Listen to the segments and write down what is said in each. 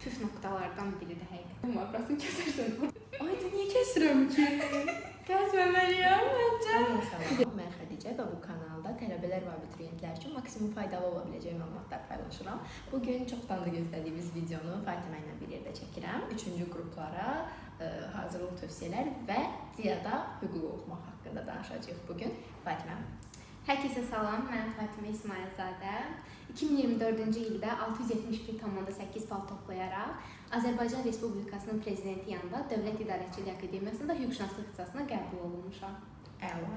püf noktalardan biridir həqiqətən. Burasını kəsərsən. Ay da niyə kəsirəm ki? Kəsməməliyəm məncə. Salam, mən Xədicə və bu kanalda tələbələr və abituriyentlər üçün maksimum faydalı ola biləcək məlumatlar paylaşıram. Bugün çoxdan da gözlədiyimiz videonu Fatimə ilə bir yerdə çəkirəm. 3-cü qruplara hazırlıq tövsiyələr və ziyada hüquq oxumaq haqqında danışacağıq bugün. Fatimə. Hər kəsə salam, mən Fatimə İsmailzadə. 2024-cü ildə 671,8 bal toplayaraq Azərbaycan Respublikasının prezidenti yanında Dövlət İdarəçiliyi Akademiyasında hüquqşünaslıq ixtisasına qəbul olunmuşam. Əla.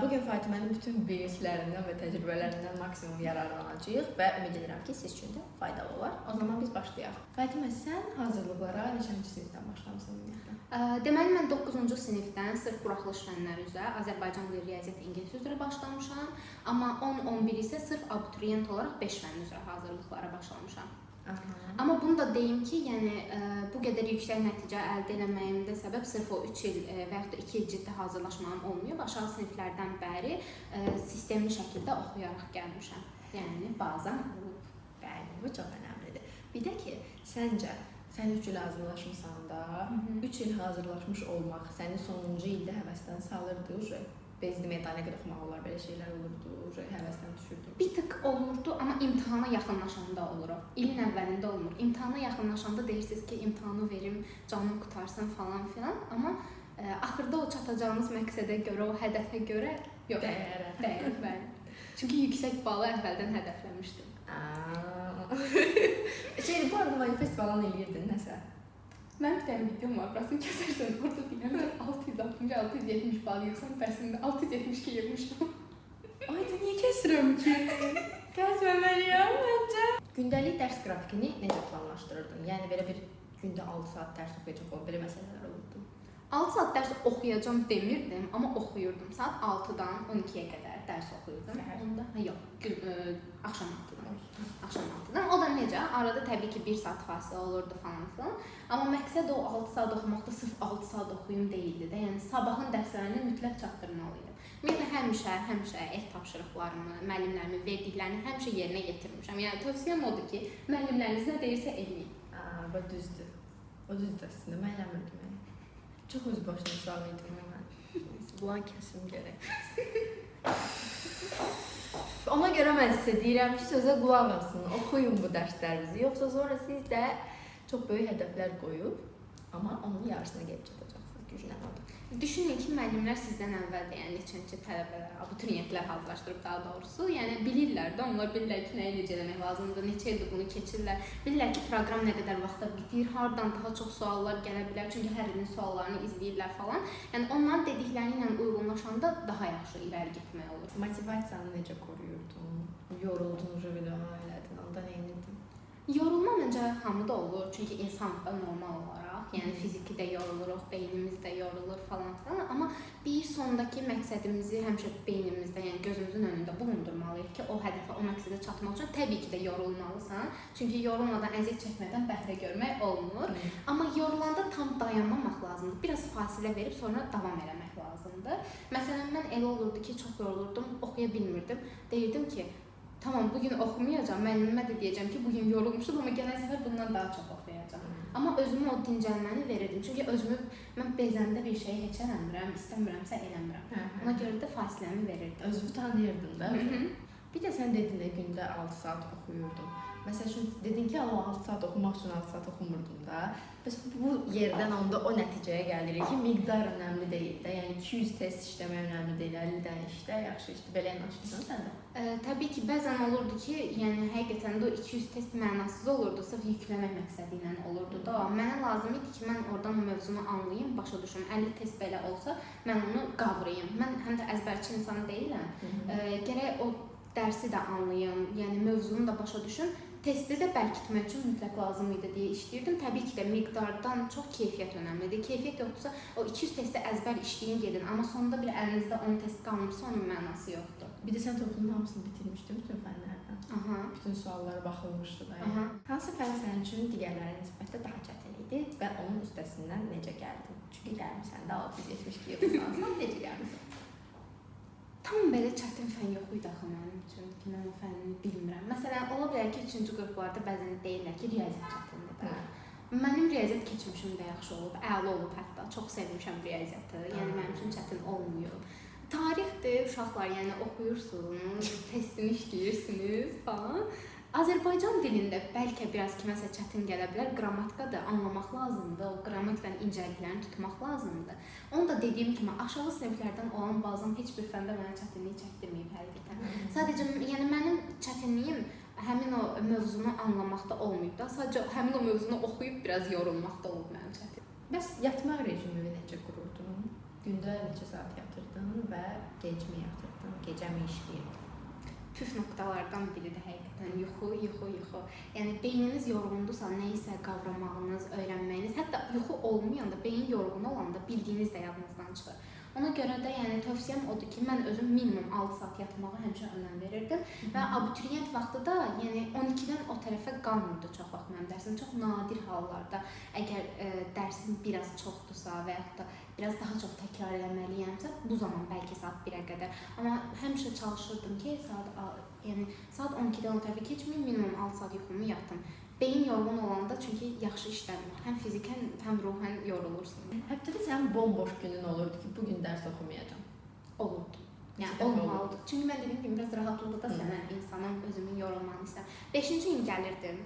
Bugün Fatimənin bütün biliklərindən və təcrübələrindən maksimum yararlanacağıq və ümid edirəm ki, siz üçün də faydalı olar. O zaman biz başlayaq. Fatimə, sən hazırlıqlara neçənci sinifdən başlamısan ümumiyyətlə? Deməli, mən 9-cu sinifdən sırf buraxılış fənləri üzrə Azərbaycan dili, riyaziyyat, ingilis üzrə başlamışam. Amma 10-11 isə sırf abituriyent olaraq 5 fənn üzrə hazırlıqlara başlamışam. Amma bunu da deyim ki, yəni bu qədər yüksək nəticə əldə eləməyimdə səbəb sırf o 3 il və yaxud da 2 il ciddi hazırlaşmam olmuyor. Aşağı siniflərdən bəri sistemli şəkildə oxuyaraq gəlmişəm. Yəni bazam olub. Bəli, bu çox önəmlidir. Bir də ki, səncə sən 3 il hazırlaşmısan da, 3 il hazırlaşmış olmaq səni sonuncu ildə həvəsdən salırdı. Bezdi medalına qədər oxumaq olar, belə şeylər olurdu, həvəsdən düşürdü. Bir tık olurdu, amma imtahana yaxınlaşanda olur o. İlin əvvəlində olmur. İmtahana yaxınlaşanda deyirsiniz ki, imtahanı verim, canım qutarsın falan filan. Amma axırda o çatacağınız məqsədə görə, o hədəfə görə yox. Dəyər, bəli. Çünki yüksək balı əvvəldən hədəfləmişdim. Bu arada manifest falan eləyirdin nəsə? Mən bir dənə videom var, burasını kəsərsən, orada deyirəm ki, 660-670 bal yığsam, bərsində 672 yığmışam. Ay da niyə kəsirəm ki? Kəsməməliyəm məncə. Gündəlik dərs qrafikini necə planlaşdırırdın? Yəni belə bir gündə 6 saat dərs oxuyacaq olan belə məsələlər olurdu. 6 saat dərs oxuyacam demirdim, amma oxuyurdum. Saat 6-dan 12-yə qədər dərs oxuyurdum. Onda yox, axşam 6-dan. Axşam 6-dan. O da necə? Arada təbii ki 1 saat fasilə olurdu falan filan. Amma məqsəd o 6 saat oxumaqda sırf 6 saat oxuyum deyildi də. Yəni sabahın dərslərini mütləq çatdırmalıydım. Mən həmişə ev tapşırıqlarımı, müəllimlərimin verdiklərini həmişə yerinə yetirmişəm. Yəni tövsiyəm odur ki, müəllimləriniz nə deyirsə eləyin. Bu düzdür. O düzdür əslində. Mən eləmirdim. Çox öz başına uşaq idim mən. Bulan kəsim gərək. Ona görə mən sizə deyirəm ki, sözə qulaq asın, oxuyun bu dərslərinizi. Yoxsa sonra siz də çox böyük hədəflər qoyub, amma onun yarısına gəlib çatacaqsınız güclənmədə. Düşünün ki, müəllimlər sizdən əvvəl də, yəni neçə tələbələr, abituriyentlər hazırlaşdırıb daha doğrusu. Yəni bilirlər də, onlar bilirlər ki, nəyi necə eləmək lazımdır, neçə ildir bunu keçirlər. Bilirlər ki, proqram nə qədər vaxtda bitir, hardan daha çox suallar gələ bilər, çünki hər ilin suallarını izləyirlər falan. Yəni onların dedikləri ilə uyğunlaşanda daha yaxşı irəli getmək olur. Motivasiyanı necə qoruyurdun? Yoruldun, jübilama elədin, onda nə edirdin? Yorulma məncə hamıda olur, çünki insanlıqda normal olaraq, yəni fiziki də yoruluruq, beynimiz də yorulur falan filan, amma bir sondakı məqsədimizi həmişə beynimizdə, yəni gözümüzün önündə bulundurmalıyıq ki, o hədəfə, o məqsədə çatmaq üçün təbii ki də yorulmalısan, çünki yorulmadan, əziyyət çəkmədən bəhrə görmək olmur, amma yorulanda tam dayanmamaq lazımdır, biraz fasilə verib sonra davam eləmək lazımdır. Məsələn, mən elə olurdu ki, çox yorulurdum, oxuya bilmirdim, deyirdim ki, tamam, bugün oxumayacağam, müəllimə də deyəcəm ki, bugün yorulmuşum, amma gələn səfər bundan daha çox oxuyacağam. Amma özümə o dincəlməni verirdim, çünki özümü, mən bezəndə bir şeyi heç eləmirəm, istəmirəmsə eləmirəm. Ona görə də fasiləmi verirdim. Özünü tanıyırdın da. Bir də sən dedin də gündə 6 saat oxuyurdum. Məsəl üçün dedin ki, 6 saat oxumaq üçün 6 saat oxumurdum da. Bəs bu yerdən onda o nəticəyə gəlirik ki, miqdar önəmli deyil də. Yəni 200 test işləmək önəmli deyil, 50 dənə işlə, yaxşı işlə. Belə yanaşırsan sən də? Təbii ki, bəzən olurdu ki, yəni həqiqətən də o 200 test mənasız olurdu, sırf yükləmək məqsədi ilə olurdu da. Mənə lazım idi ki, mən oradan o mövzunu anlayım, başa düşüm. 50 test belə olsa, mən onu qavrayım. Mən həm də əzbərçi insan deyiləm. Gərək o dərsi də anlayım, yəni mövzunu da başa düşüm. Testi də bərkitmək üçün mütləq lazım idi deyə işləyirdim. Təbii ki də miqdardan çox keyfiyyət önəmlidir. Keyfiyyət yoxdursa, o 200 testi əzbər işləyin gedin, amma sonunda bir əlinizdə 10 test qalmırsa, onun mənası yoxdur. Bir də sən toplumun hamısını bitirmişdin bütün fənlərdən. Bütün suallara baxılmışdı da. Hansı fən sənin üçün digərlərə nisbətdə daha çətin idi və onun üstəsindən necə gəldin? Çünki gəlmirsən də 672 yığırsan, necə gəlmirsən? Tam belə çətin fən yox idi axı mənim üçün ki, mən o fənini bilmirəm. Məsələn, ola bilər ki, 3-cü qruplarda bəzən deyirlər ki, riyaziyyat çətindir. Mənim riyaziyyat keçmişim də yaxşı olub, əla olub hətta. Çox sevmişəm riyaziyyatı. Yəni mənim üçün çətin olmuyor. Tarixdir, uşaqlar, yəni oxuyursunuz, testini işləyirsiniz falan. Azərbaycan dilində bəlkə biraz kiməsə çətin gələ bilər, qrammatika da anlamaq lazımdır, o qrammatikanın incəliklərini tutmaq lazımdır. Onu da dediyim kimi aşağı siniflərdən olan bazam heç bir fəndə mənə çətinlik çəkdirməyib həqiqətən. Sadəcə yəni mənim çətinliyim həmin o mövzunu anlamaqda olmayıb da, sadəcə həmin o mövzunu oxuyub biraz yorulmaqda olub mənim çətin. Bəs yatmaq rejimini necə qururdun? Gündə neçə saat yatırdın və gecmi yatırdın, gecəmi işləyirdin? Püf nöqtalardan biridir həqiqətən yuxu. Yəni beyniniz yorğundursa, nə isə qavramağınız, öyrənməyiniz, hətta yuxu olmayanda, beyin yorğun olanda bildiyiniz də yadınızdan çıxır. Ona görə də yəni tövsiyəm odur ki, mən özüm minimum 6 saat yatmağa həmişə önəm verirdim və abituriyent vaxtı da yəni 12-dən o tərəfə qalmırdı çox vaxt mənim dərsim. Çox nadir hallarda əgər dərsim biraz çoxdursa və yaxud da biraz daha çox təkrar eləməliyəmsə, bu zaman bəlkə saat 1-ə qədər. Amma həmişə çalışırdım ki, saat 12-dən o tərəfə keçməyim, minimum 6 saat yuxumu yatım. Beyin yorğun olanda çünki yaxşı işləmir. Həm fizikən, həm ruhən yorulursun. Həftədə sənin bomboş günün olurdu ki, bu gün dərs oxumayacağam. Olurdu. Yəni olmalıdır. Çünki mən dediyim kimi biraz rahatlıqda da sevən insanım, özümün yorulmanı istəyirəm. 5-ci gün gəlirdim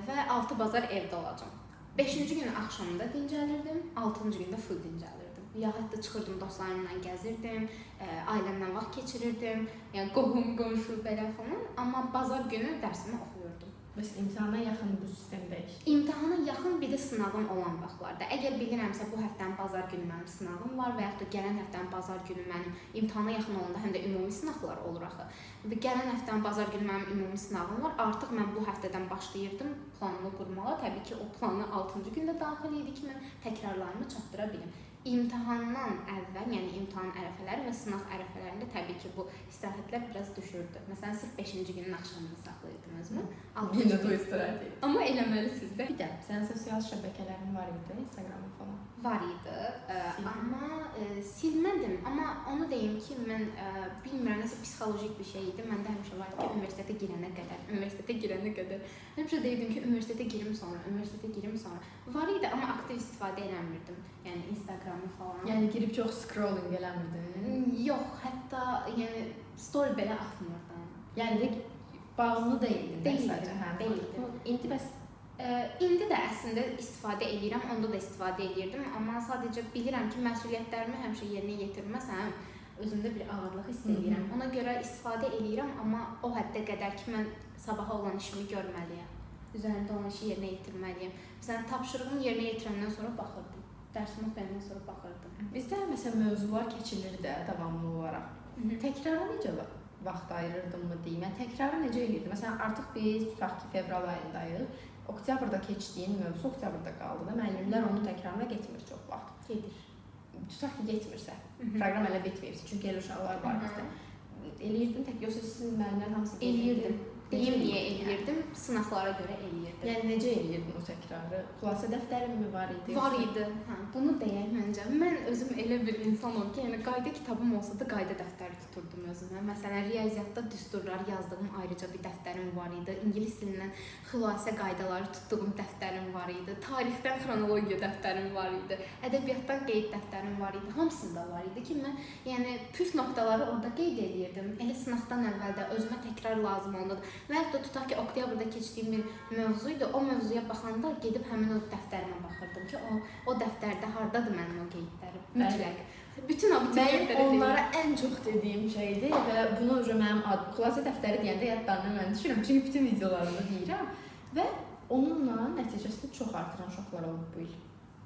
və 6 bazar evdə olacağam. 5-ci gün axşamda dincəlirdim, 6-cı gündə full dincəlirdim. Ya hətta çıxırdım dostlarımla gəzirdim, ailəmlə vaxt keçirirdim, yəni qohum, qonşu belə falan. Amma bazar günü dərsimi oxuyurdum. Bəs imtahana yaxın bu sistem dəyişdi? İmtahana yaxın bir də sınavım olan vaxtlarda. Əgər bilirəmsə bu həftənin bazar günü mənim sınavım var və yaxud da gələn həftənin bazar günü mənim imtahana yaxın olanda həm də ümumi sınaqlar olur axı. Və gələn həftənin bazar günü mənim ümumi sınavım var. Artıq mən bu həftədən başlayırdım planımı qurmağa. Təbii ki, o planı 6-cı gündə daxil idi ki, mən təkrarlarımı çatdıra bilim. İmtahandan əvvəl, yəni imtahan ərəfələri və sınaq ərəfələrində təbii ki, bu istirahətlər biraz düşürdü. Məsələn, sırf 5-ci günün axşamını saxlayırdım özümü. Yenə də istirahət etdim. Amma eləməlisiniz də. Bir də sənin sosial şəbəkələrin var idi, Instagramın falan? Var idi, amma silmədim. Amma onu deyim ki, mən bilmirəm, nəsə psixolojik bir şey idi. Məndə həmişə var ki, universitetə girənə qədər. Həmişə deyirdim ki, universitetə girim sonra. Var idi, amma aktiv istifadə eləmirdim. Yəni Instagramı falan. Yəni girib çox scrolling eləmirdin? Yox, hətta yəni story belə atmırdım. Yəni də bağımlı deyildin sadəcə, hə, deyildim. İndi bəs indi də əslində istifadə edirəm, onda da istifadə edirdim, amma sadəcə bilirəm ki, məsuliyyətlərimi həmişə yerinə yetirməsəm, özümdə bir ağırlıq hiss edirəm. Ona görə istifadə edirəm, amma o həddə qədər ki, mən sabaha olan işimi görməliyəm. Üzərində olan işi yerinə yetirməliyəm. Məsələn, tapşırığımı yerinə yetirəndən sonra baxırdım. Dərsimi oxuyandan sonra baxırdım. Bizdə məsələn mövzular keçilir də davamlı olaraq. Təkrara necə vaxt ayırırdınmı deyim? Yəni təkrarı necə edirdi? Məsələn, artıq biz tutaq ki, fevral ayındayıq. Oktyabrda keçdiyin mövzu oktyabrda qaldı da. Müəllimlər onu təkrarına getmir çox vaxt. Gedir. Tutaq ki, getmirsə. Proqram hələ bitməyib. Çünki elə uşaqlar var bizdə. Eləyirdin tək yoxsa sizin müəllimlər hamısı eləyirdim. Deyim niyə eləyirdim? Sınaqlara görə eləyirdim. Yəni necə eləyirdin o təkrarı? Xülasə dəftərin mi var idi? Var idi. Hə, bunu deyək məncə. Mən özüm elə bir insanam ki, yəni qayda kitabım olsa da qayda dəftəri tuturdum özümə. Məsələn, riyaziyyatda düsturlar yazdığım ayrıca bir dəftərim var idi. İngilis dilindən xülasə qaydaları tutduğum dəftərim var idi. Tarixdən xronologiya dəftərim var idi. Ədəbiyyatdan qeyd dəftərim var idi. Hamısında var idi ki, mən yəni püf nöqtaları orada qeyd edirdim. Elə sınaqdan əvvəl də özümə təkrar lazım oldu. Və hətta tutaq ki, oktyabrda keçdiyim bir mövzuydu. O mövzuya baxanda gedib həmin o dəftərimə baxırdım ki, o dəftərdə hardadır mənim o qeydlərim? Mütləq. Bütün abituriyentlərə onlara ən çox dediyim şeydir və bunu mənim xülasə dəftəri deyəndə yadlarına mən düşürəm. Çünki bütün videolarımda deyirəm və onunla nəticəsini çox artıran uşaqlar olub bu il.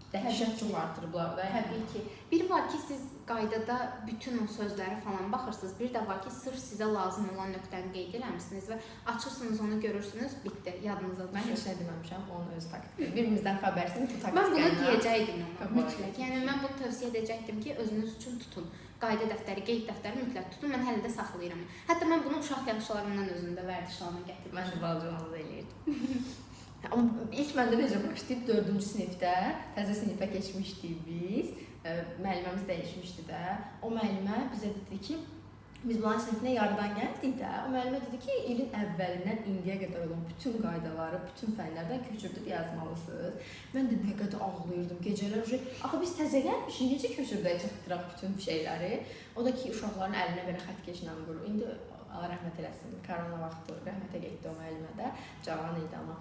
Dəhşət çox artırıblar da. Təbii ki. Bir var ki, siz qaydada bütün o sözləri falan baxırsınız. Bir də var ki, sırf sizə lazım olan nöqtəni qeyd eləmisiniz və açırsınız, onu görürsünüz, bitdi, yadınıza düşür. Mən heç nə deməmişəm, onun öz taktikası. Birimizdən xəbərsiz bu taktika. Mən bunu deyəcəkdim amma mütləq. Yəni mən bunu tövsiyə edəcəkdim ki, özünüz üçün tutun. Qayda dəftəri, qeyd dəftəri mütləq tutun. Mən hələ də saxlayıram. Hətta mən bunu uşaq yaşlarımdan özümdə vərdişlərinə gətirdim. Mən də balacalanı da eləyirdim. Amma ilk məndə necə başlayıb 4-cü sinifdə, təzə sinifə keçmişdik biz. Müəlliməmiz dəyişmişdi də. O müəllimə bizə dedi ki, Biz bunların sinifinə yarıdan gəldik də, o müəllimə dedi ki, ilin əvvəlindən indiyə qədər olan bütün qaydaları, bütün fənlərdən köçürdüb yazmalısınız. Mən də nə qədər ağlayırdım gecələr. Axı biz təzə gəlmişik, necə köçürdək çatdıraq bütün şeyləri? O da ki, uşaqların əlinə belə xəttkeşlə vurur. İndi Allah rəhmət eləsin, korona vaxtı rəhmətə getdi o müəllimə də, cavan idi amma.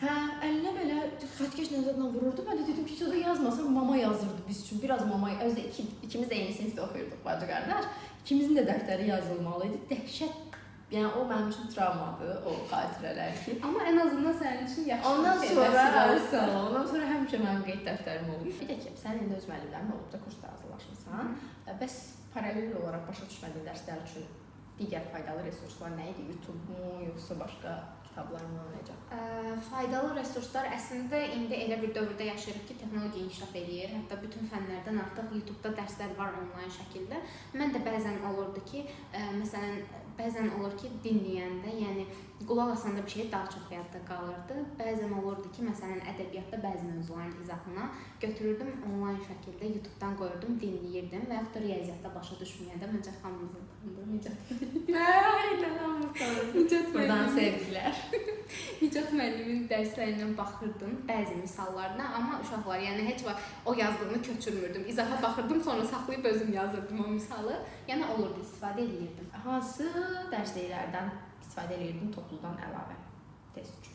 Hə, əlinə belə xəttkeşlə vururdu. Mən də dedim ki, sonra yazmasam mama yazırdı biz üçün. Biraz mama, özdə ikimiz də eyni sinifdə oxuyurduq bacı qardaş. İkimizin də dəftəri yazılmalı idi. Dəhşət. Yəni o mənim üçün travmadır, o xatirələr ki. Amma ən azından sənin üçün yaxşı. Ondan sonra həmişə mənim qeyd dəftərim olub. Bir də ki, sənin indi öz müəllimlərin olub da kursda hazırlaşmısan. Bəs paralel olaraq başa düşmədiyin dərslər üçün digər faydalı resurslar nə idi? YouTube-mu, yoxsa başqa kitablarmı olacaq? Faydalı resurslar əslində indi elə bir dövrdə yaşayırıq ki, texnologiya inkişaf edir. Hətta bütün fənlərdən artıq YouTube-da dərslər var onlayn şəkildə. Mən də bəzən olurdu ki, məsələn, bəzən olur ki, dinləyəndə, yəni qulaq asanda bir şey daha çox yadda qalırdı. Bəzən olurdu ki, məsələn, ədəbiyyatda bəzi mövzuların izahına götürürdüm onlayn şəkildə YouTube-dan qoyurdum, dinləyirdim və yaxud da riyaziyyatda başa düşməyəndə məncə xanımızın Nicat buradan sevgilər. Nicat müəllimin dərslərindən baxırdım bəzi misallarına, amma uşaqlar, yəni heç vaxt o yazdığını köçürmürdüm. İzaha baxırdım, sonra saxlayıb özüm yazırdım o misalı. Yəni olurdu, istifadə edirdim. Hansı dərsliklərdən istifadə edirdim topludan əlavə test üçün?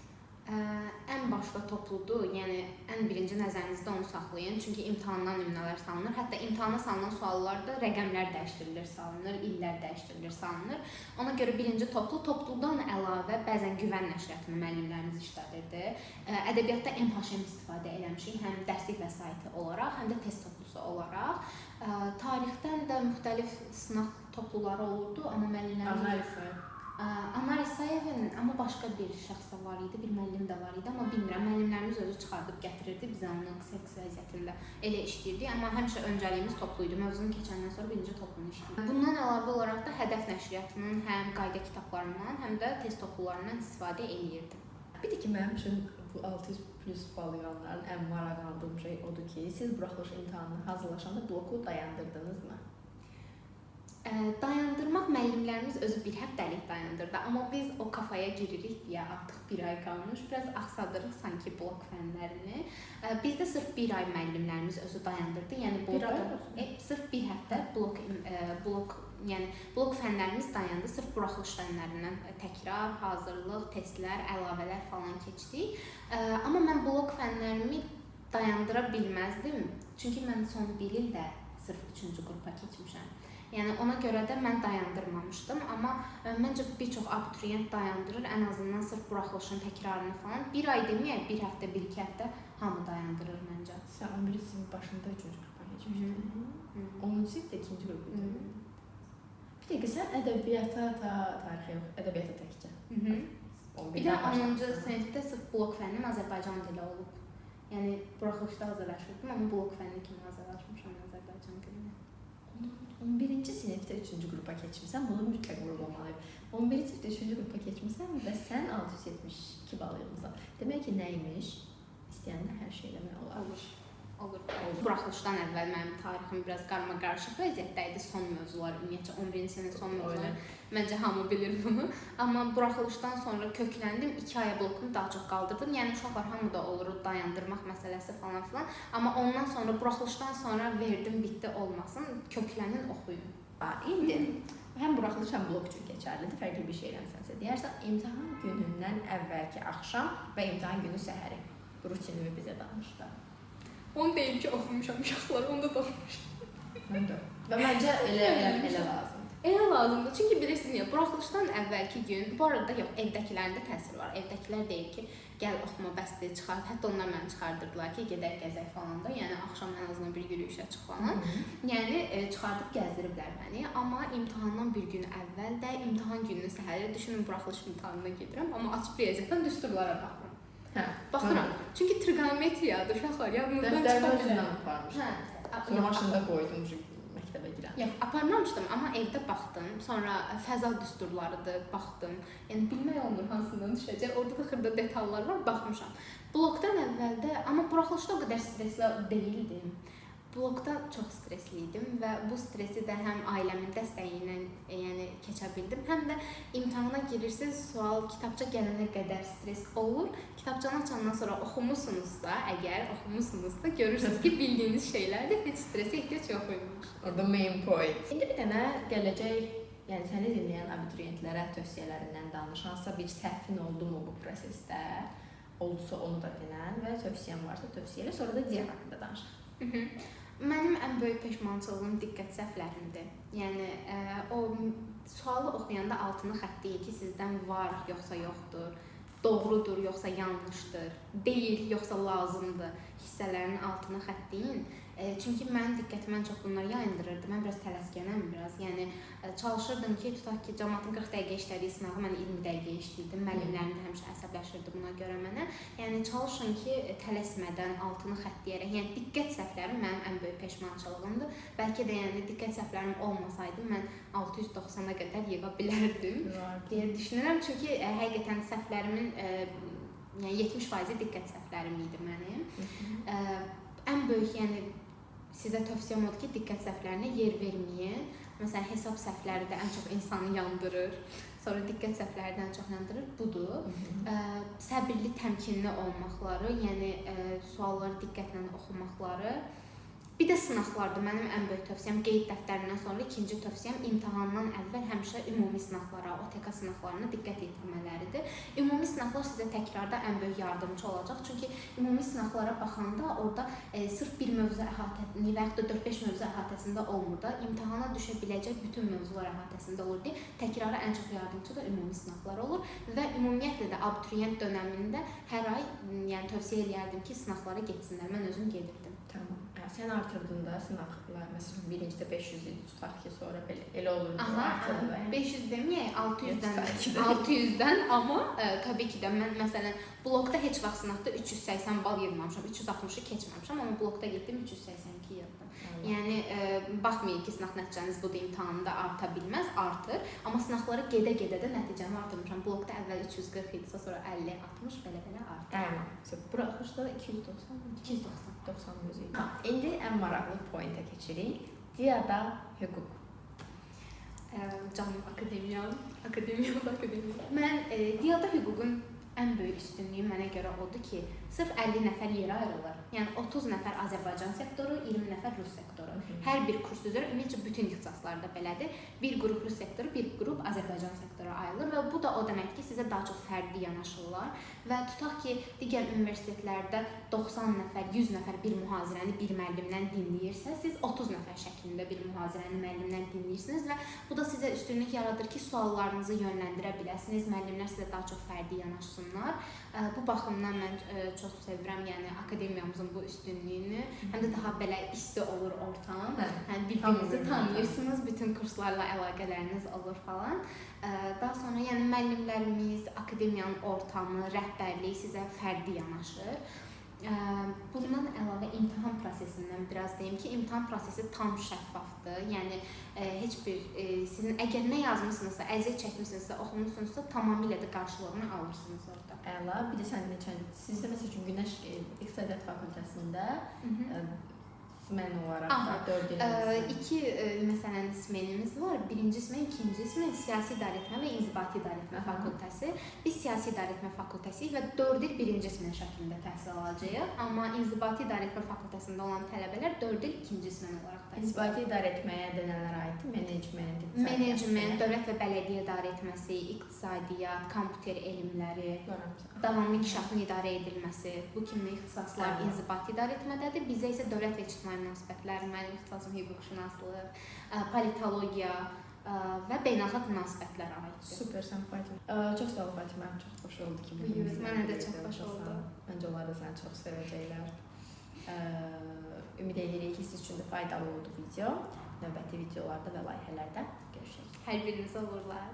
Ən başda topludur, yəni ən birinci nəzərinizdə onu saxlayın. Çünki imtahandan nümunələr salınır. Hətta imtahana salınan suallarda rəqəmlər dəyişdirilir, salınır, illər dəyişdirilir, salınır. Ona görə birinci topludan əlavə bəzən güvən nəşriyyatını müəllimlərimiz işlədirdi. Ədəbiyyatda MHM istifadə eləmişik, həm dərslik vəsaiti olaraq, həm də test toplusu olaraq. Tarixdən də müxtəlif sınaq topluları olurdu, amma müəllimlərimiz Anar İsayevin, amma başqa bir şəxs də var idi, bir müəllim də var idi, amma bilmirəm, müəllimlərimiz özü çıxardıb gətirirdi, bizə onu seks vəziyyətində elə işləyirdik, amma həmişə öncəliyimiz toplu idi, mövzunu keçəndən sonra birinci toplunu işləyirdik. Bundan əlavə olaraq da Hədəf nəşriyyatının həm qayda kitablarından, həm də test toplularından istifadə eləyirdim. Bir də ki, mənim üçün bu 600+ bal yığanların ən maraqlandığım şey odur ki, siz buraxılış imtahanına hazırlaşanda bloku dayandırdınızmı? Dayandırmaq müəllimlərimiz özü bir həftəlik dayandırdı, amma biz o kafaya giririk deyə artıq bir ay qalmış, biraz axsadırıq sanki blok fənlərini. Bizdə sırf bir ay müəllimlərimiz özü dayandırdı, yəni sırf bir həftə blok fənlərimiz dayandı, sırf buraxılış fənlərindən təkrar, hazırlıq, testlər, əlavələr falan keçdik. Amma mən blok fənlərimi dayandıra bilməzdim, çünki mən son bir ildə sırf 3-cü qrupa keçmişəm. Yəni ona görə də mən dayandırmamışdım, amma məncə bir çox abituriyent dayandırır, ən azından sırf buraxılışın təkrarını falan. Bir ay deməyək, bir həftə, bir-iki həftə hamı dayandırır məncə. Sən 11-ci sinif başında 3-cü qrupa keçmişdin. 10-cu sinifdə 2-ci qrup idin. Bir dəqiqə, sən ədəbiyyata tarixə yox, ədəbiyyata təkcə. Bir də 10-cu sinifdə sırf blok fənnim Azərbaycan dili olub. Yəni buraxılışda hazırlaşırdım, amma blok fənni kimi hazırlaşmışam Azərbaycan dilinə. 11-ci sinifdə 3-cü qrupa keçmisən, bunu mütləq vurulamalıyım. 11-ci sinifdə 3-cü qrupa keçmisən və sən 672 bal yığmısan. Demək ki, nəymiş? İstəyəndə hər şey eləmək olar. Olur. Buraxılışdan əvvəl mənim tarixim biraz qarma-qarışıq vəziyyətdə idi. Son mövzular, ümumiyyətcə 11-ci sinifin son mövzuları. Məncə hamı bilir bunu. Amma buraxılışdan sonra kökləndim, 2 aya blokumu daha çox qaldırdım. Yəni uşaqlar hamıda olur dayandırmaq məsələsi falan filan. Amma ondan sonra buraxılışdan sonra verdim, bitdi olmasın, köklənin oxuyun. İndi həm buraxılış, həm blok üçün keçərlidir. Fərqli bir şey eləmisənsə deyərsən, imtahan günündən əvvəlki axşam və imtahan günü səhəri rutinimi bizə danış da. Onu deyim ki, oxumuşam uşaqlar, onda da oxumuşam. Mən də. Və məncə elə lazımdır. Elə lazımdır. Çünki bilirsiniz ya, buraxılışdan əvvəlki gün, bu arada yox, evdəkilərin də təsiri var. Evdəkilər deyir ki, gəl oxuma bəsdir, çıxart. Hətta onlar məni çıxardırdılar ki, gedək gəzək falan da. Yəni axşam ən azından bir yürüyüşə çıx falan. Yəni çıxardıb gəzdiriblər məni. Amma imtahandan bir gün əvvəl də imtahan gününün səhəri düşünün buraxılış imtahanına gedirəm, amma açıb riyaziyyatdan düsturlara baxıram. Baxıram. Çünki trigonometriyadır uşaqlar, yadınızdan çıxarmışam. Dəftərini özündən aparmışam. Hə. Sonra maşında qoydum məktəbə girən. Yox, aparmamışdım, amma evdə baxdım. Sonra fəza düsturlarıdır, baxdım. Yəni bilmək olmur hansından düşəcək. Orada da xırda detallar var, baxmışam. Blokdan əvvəldə, amma buraxılışda o qədər stressli deyildim. blokda çox stresli idim və bu stresi də həm ailəmin dəstəyi ilə yəni keçə bildim, həm də imtahana girirsiniz, sual kitabça gələnə qədər stres olur. Kitabçanı açandan sonra oxumusunuzsa, əgər oxumusunuzsa görürsünüz ki, bildiyiniz şeylərdə heç stresə ehtiyac yox imiş. Orada main point. İndi bir dənə gələcək, yəni səni dinləyən abituriyentlərə tövsiyələrindən danış. Hansısa bir səhvin oldu mu bu prosesdə? Oldusa onu da denən və tövsiyən varsa tövsiyə elə, sonra da digər haqqında danışaq. Mənim ən böyük peşmançılığım diqqət səhvlərimdir. Yəni o sualı oxuyanda altını xəttləyin ki, sizdən var yoxsa yoxdur, doğrudur yoxsa yanlışdır, deyil yoxsa lazımdır hissələrinin altını xəttləyin. Çünki mənim diqqətimi ən çox bunlar yayındırırdı. Mən biraz tələskənəm biraz. Yəni çalışırdım ki, tutaq ki, cəmaatın 40 dəqiqə işlədiyi sınağı mən 20 dəqiqə işləyirdim. Müəllimlərim də həmişə əsəbləşirdi buna görə mənə. Yəni çalışın ki, tələsmədən, altını xəttləyərək, yəni diqqət səhvlərim mənim ən böyük peşmançılığımdır. Bəlkə də yəni diqqət səhvlərim olmasaydı mən 690-a qədər yığa bilərdim deyə düşünürəm. Çünki həqiqətən səhvlərimin yəni 70% diqqət səhvlərim idi mənim. Ən böyük yəni sizə tövsiyəm odur ki, diqqət səhvlərinə yer verməyin. Məsələn, hesab səhvləri də ən çox insanı yandırır. Sonra diqqət səhvləri də ən çox yandırır. Budur. Səbirli, təmkinli olmaqları, yəni sualları diqqətlə oxumaqları. Bir də sınaqlardır. Mənim ən böyük tövsiyəm qeyd dəftərindən sonra ikinci tövsiyəm imtahandan əvvəl həmişə ümumi sınaqlara, OTK sınaqlarına diqqət yetirmələridir. Ümumi sınaqlar sizə təkrarda ən böyük yardımcı olacaq. Çünki ümumi sınaqlara baxanda orada sırf bir mövzu əhatəsində və ya da 4-5 mövzu əhatəsində olmur da, imtahana düşə biləcək bütün mövzular əhatəsində olur deyə təkrara ən çox yardımcı da ümumi sınaqlar olur və ümumiyyətlə də abituriyent dövründə hər ay yəni tövsiyə eləyərdim ki, sınaqlara getsinlər. Mən özüm gedirdim. Tamam. Sən artırdın da sınaqlar, məsələn, birincidə 500 idi, tutaq ki, sonra elə olurdu, artırdı. 500 deməyək, 600-dən, amma təbii ki də mən məsələn blokda heç vaxt sınaqda 380 bal yığmamışam, 360-ı keçməmişəm, amma blokda getdim 382 yığdım. Yəni baxmayın ki, sınaq nəticəniz bu da imtahanda arta bilməz, artır, amma sınaqları gedə-gedə də nəticəmi artırmışam. Blokda əvvəl 340 idisə, sonra 50, 60 belə-belə artır. Buraxışda 290, 290 özü. İndi ən maraqlı pointə keçirik. DİAda hüquq. Canım akademiyam. Mən DİAda hüququn ən böyük üstünlüyü mənə görə odur ki, sırf 50 nəfər yerə ayrılır. Yəni 30 nəfər Azərbaycan sektoru, 20 nəfər Rus sektoru. Hər bir kurs üzrə ümumiyyətcə bütün ixtisaslarda belədir. Bir qrup Rus sektoru, bir qrup Azərbaycan sektoru ayrılır və bu da o demək ki, sizə daha çox fərqli yanaşırlar və tutaq ki, digər universitetlərdə 90 nəfər, 100 nəfər bir mühazirəni bir müəllimdən dinləyirsə, siz 30 nəfər şəklində bir mühazirəni müəllimdən dinləyirsiniz və bu da sizə üstünlük yaradır ki, suallarınızı yönləndirə biləsiniz, müəllimlər sizə daha çox fərqli yanaşsınlar. Bu baxımdan mən çox sevirəm, yəni akademiyamızın bu üstünlüyünü. Həm də daha belə isti olur ortam. Həm bir-birinizi tanıyırsınız, bütün kurslarla əlaqələriniz olur falan. Daha sonra yəni müəllimlərimiz, akademiyanın ortamı, rəhbərliyi sizə fərqli yanaşır. Bundan əlavə imtahan prosesindən biraz deyim ki, imtahan prosesi tam şəffafdır. Yəni heç bir sizin əgər nə yazmısınızsa, əziyyət çəkmisinizsə, oxumusunuzsa tamamilə də qarşılığını alırsınız orada. Əla. Bir də sən sizdə məsəl üçün Günəş İqtisadiyyat fakültəsində Smen olaraq da 4 iliniz. İki məsələn smenimiz var. Birinci smen, ikinci smen siyasi idarəetmə və inzibati idarəetmə fakültəsi. Biz siyasi idarəetmə fakültəsiyik və 4 il birinci smen şəklində təhsil alacağıq. Amma inzibati idarəetmə fakültəsində olan tələbələr 4 il ikinci smen olaraq təhsil alacaq. İnzibati idarəetməyə denənlərə aiddir? Menecment, dövlət və bələdiyyə idarəetməsi, iqtisadiyyat, kompüter elmləri, davamlı inkişafın idarə edilməsi, bu kimi ixtisaslar inzibati idarəetmədədir. Bizdə isə dövlət və ictimai münasibətlər, mənim ixtisasım hüquqşünaslıq, politologiya və beynəlxalq münasibətlər aiddir. Supersən Fatimə. Çox sağ ol Fatimə. Çox xoş oldu ki, mənə də çox xoş oldu. Məncə onlar da səni çox sevəcəklər. Ümid edirik ki, siz üçün də faydalı oldu video. Növbəti videolarda və layihələrdə görüşək. Hər biriniz olurlar.